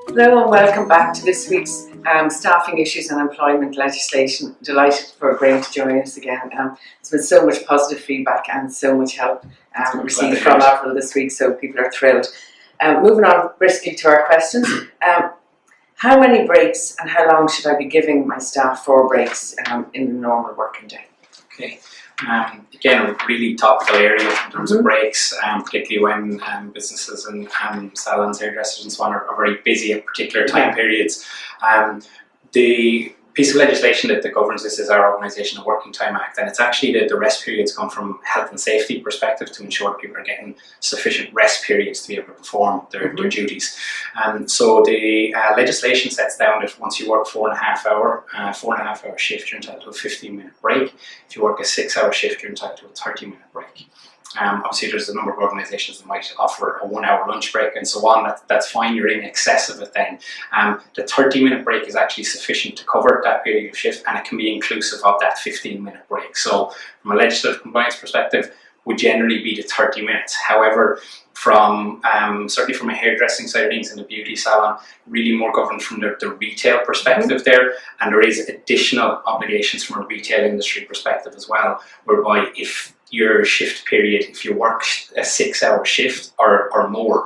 Hello and welcome back to this week's Staffing Issues and Employment Legislation. Delighted for Graham to join us again. There's been so much positive feedback and so much help received from Avril this week, so people are thrilled. Moving on briskly to our questions. How many breaks and how long should I be giving my staff for breaks in a normal working day? Okay. Again, a really topical area in terms of breaks, particularly when businesses and salons, hairdressers and so on are very busy at particular time periods. The piece of legislation that governs this is our Organisation of Working Time Act, and it's actually the rest periods come from health and safety perspective to ensure people are getting sufficient rest periods to be able to perform their duties. So the legislation sets down that once you work 4.5 hour shift, you're entitled to a 15-minute break. If you work a 6-hour shift, you're entitled to a 30-minute break. Obviously there's a number of organisations that might offer a 1-hour lunch break and so on. That's fine, you're in excess of it then. The 30-minute break is actually sufficient to cover that period of shift, and it can be inclusive of that 15-minute break. So from a legislative compliance perspective, would generally be the 30 minutes. However, from certainly from a hairdressing side of things in the beauty salon, really more governed from the retail perspective there, and there is additional obligations from a retail industry perspective as well, whereby if your shift period, if you work a 6-hour shift or more,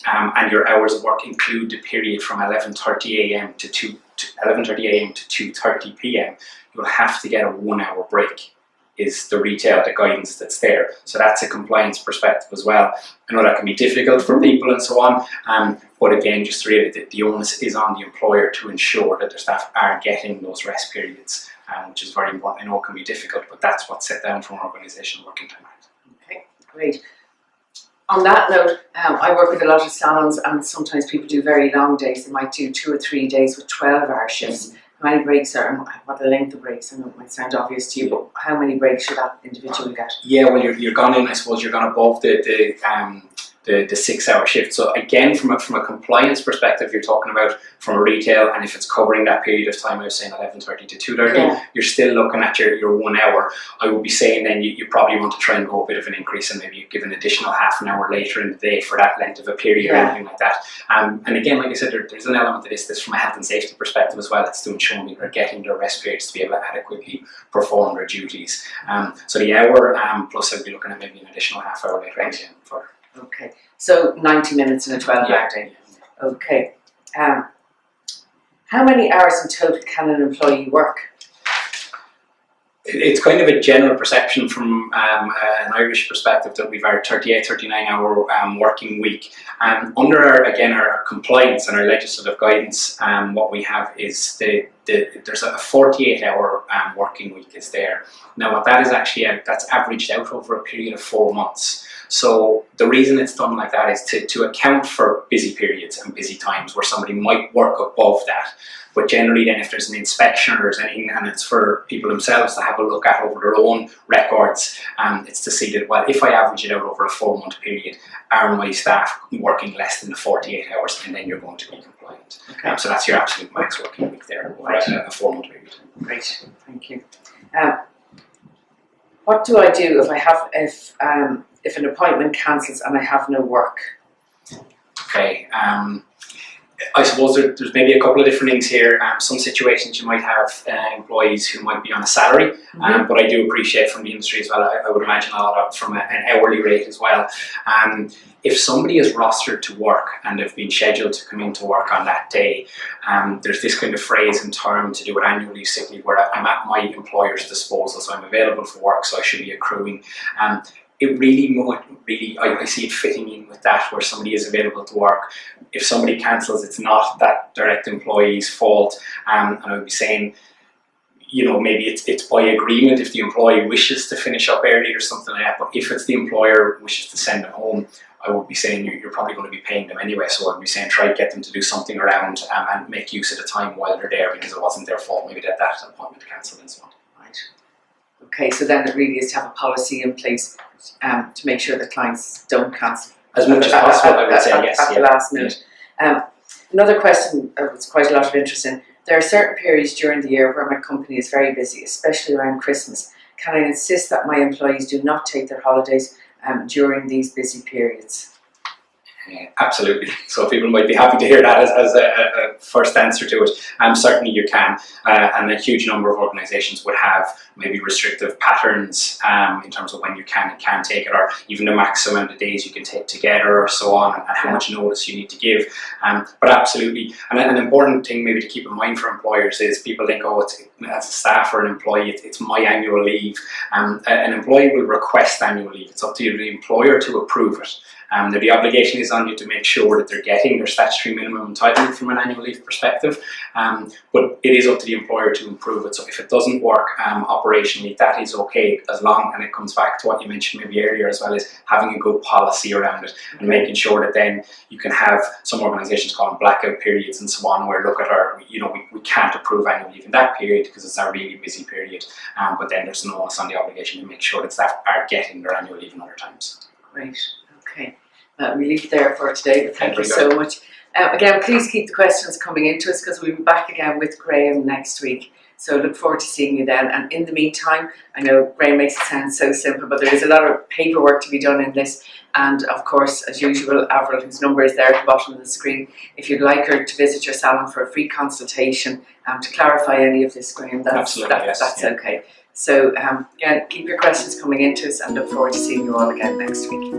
and your hours of work include the period from 11:30 a.m. to 2:30 p.m, you'll have to get a 1-hour break. Is the guidance that's there. So that's a compliance perspective as well. I know that can be difficult for people and so on, but again, just to reiterate, the onus is on the employer to ensure that their staff are getting those rest periods, which is very important. I know it can be difficult, but that's what's set down from our Organisation of Working Time Act. Okay, great. On that note, I work with a lot of salons, and sometimes people do very long days. They might do 2 or 3 days with 12-hour shifts. How many breaks are, what the length of breaks? I know it might sound obvious to you, but how many breaks should that individual get? Yeah, well, you're gone in, I suppose, you're gone above the 6-hour shift. So again, from a compliance perspective, you're talking about from a retail, and if it's covering that period of time, I was saying 11:30 to 2:30, you're still looking at your 1 hour. I would be saying then you probably want to try and go a bit of an increase, and maybe you give an additional half an hour later in the day for that length of a period or anything like that. And again, like I said, there's an element of this from a health and safety perspective as well. It's to ensure people are getting their rest periods to be able to adequately perform their duties. So the hour plus I'd be looking at maybe an additional half hour later in for. Okay, so 90 minutes in a 12-hour day. Okay. How many hours in total can an employee work? It's kind of a general perception from an Irish perspective that we've our 38, 39-hour working week. Under our compliance and our legislative guidance, what we have is there's a 48-hour working week is there. Now what that is actually, that's averaged out over a period of 4 months. So the reason it's done like that is to account for busy periods and busy times where somebody might work above that. But generally then if there's an inspection or there's anything, and it's for people themselves to have a look at over their own records, it's to see that, well, if I average it out over a 4-month period, are my staff working less than the 48 hours, and then you're going to be compliant. Okay. So that's your absolute max working week there, over a 4-month period. Great, thank you. What do I do if an appointment cancels and I have no work? Okay, I suppose there's maybe a couple of different things here. Some situations you might have employees who might be on a salary, but I do appreciate from the industry as well, I would imagine a lot from an hourly rate as well. If somebody is rostered to work and they've been scheduled to come into work on that day, there's this kind of phrase and term to do with annual leave, sick leave, where I'm at my employer's disposal, so I'm available for work, so I should be accruing. It really, I see it fitting in with that, where somebody is available to work. If somebody cancels, it's not that direct employee's fault, and I would be saying, you know, maybe it's by agreement if the employee wishes to finish up early or something like that, but if it's the employer wishes to send them home, I would be saying you're probably going to be paying them anyway, so I'd be saying try to get them to do something around and make use of the time while they're there, because it wasn't their fault maybe that appointment cancelled and so on. Right. Okay, so then it really is to have a policy in place to make sure that clients don't cancel. As much as possible, I would say, yes. At the last minute. Another question, it's quite a lot of interest in, there are certain periods during the year where my company is very busy, especially around Christmas. Can I insist that my employees do not take their holidays during these busy periods? Absolutely. So people might be happy to hear that as a first answer to it. Certainly you can, and a huge number of organisations would have maybe restrictive patterns in terms of when you can and can't take it, or even the maximum amount of days you can take together, or so on, and how much notice you need to give. But absolutely, and an important thing maybe to keep in mind for employers is people think, oh, it's, as a staff or an employee, it's my annual leave. An employee will request annual leave. It's up to the employer to approve it. The obligation is on you to make sure that they're getting their statutory minimum entitlement from an annual leave perspective, but it is up to the employer to improve it. So if it doesn't work operationally, that is okay, as long, and it comes back to what you mentioned maybe earlier as well, is having a good policy around it and making sure that then you can have, some organisations call them blackout periods and so on, where look at our, we can't approve annual leave in that period because it's a really busy period, but then there's an onus on the obligation to make sure that staff are getting their annual leave in other times. Great. Okay, we'll leave it there for today, but thank you so much. Again, please keep the questions coming into us, because we'll be back again with Graham next week. So look forward to seeing you then. And in the meantime, I know Graham makes it sound so simple, but there is a lot of paperwork to be done in this. And of course, as usual, Avril, whose number is there at the bottom of the screen, if you'd like her to visit your salon for a free consultation to clarify any of this, Graham, that's okay. So again, keep your questions coming into us, and look forward to seeing you all again next week.